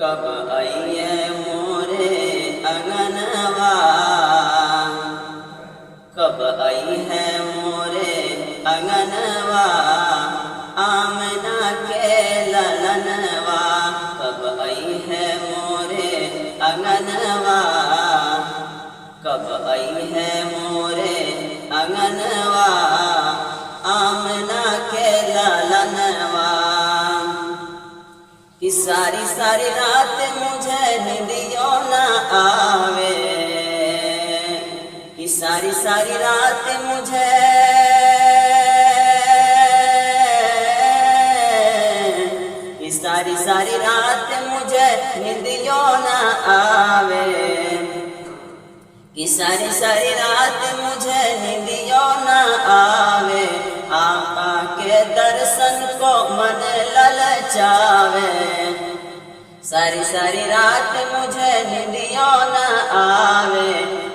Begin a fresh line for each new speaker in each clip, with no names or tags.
कब आइए मोरे अंगनवा, कब आई है मोरे अंगनवा, आमना के ललनवा। कब आई है मोरे अंगनवा, कब आई है मोरे अंगनवा, आमना के ललनवा। कि सारी सारी रात मुझे निंदियों न आवे, कि सारी सारी रात मुझे, कि सारी सारी रात मुझे निंदियों न आवे, कि सारी सारी रात मुझे निंदियों न आवे। आका के दर्शन को मन ललचावे, सारी सारी रात मुझे निंदियों न आवे।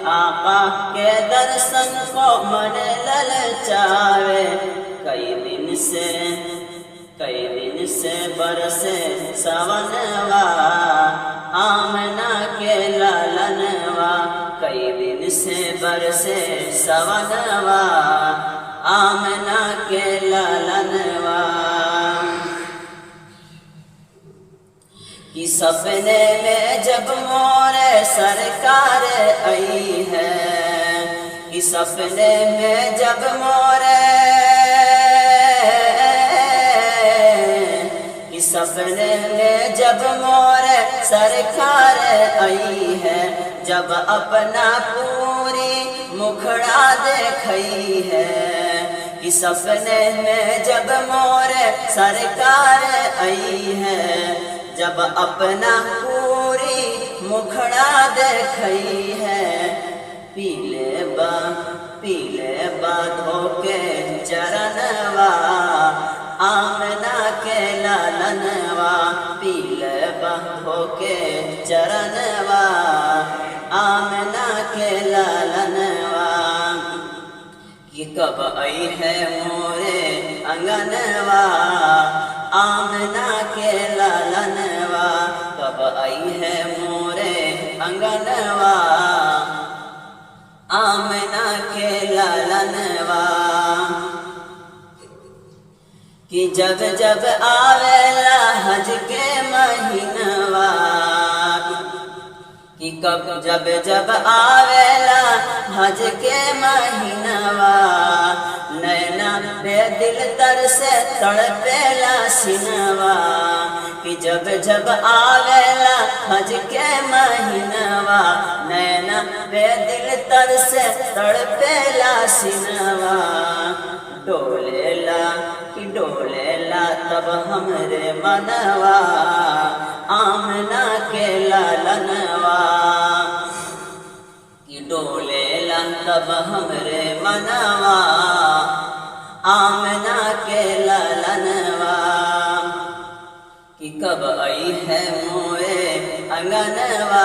आका के दर्शन को मन ललचावे। कई दिन से बरसे सवनवा, आमना के ललनवा। कई दिन से बरसे सवनवा, आमना के ललनवा। कि सपने में जब मोरे सरकार आई है, कि सपने में जब मोरे, कि सपने में जब मोरे सरकार आई है। जब अपना पूरी मुखड़ा देखई है, कि सपने में जब मोरे सरकार आई है। जब अपना पूरी मुखड़ा देखई है। पीले बा धोके चरणवा, आमना के ललनवा। पीले बा धोके चरणवा, आमना के ललनवा। कि कब आई है मोरे अंगनवा, आमना के ललनवा। कब आई है मोरे अंगनवा, आमना के ललनवा। कि जब जब आवेला हज के महीनवा, कि कब जब जब आवेला हज के महीनवा। नैना पे दिल तर से तड़पेला सिनवा। कि जब जब आवेला हज के महीनवा। नैना पे दिल तर से तड़पेला सिनवा। डोलेला कि डोलेला तब हमरे मनवा, आमना के ललनवा। कि डोलेला तब हमरे मनवा, आमना के ललनवा। कि कब आई है मोरे अंगनवा,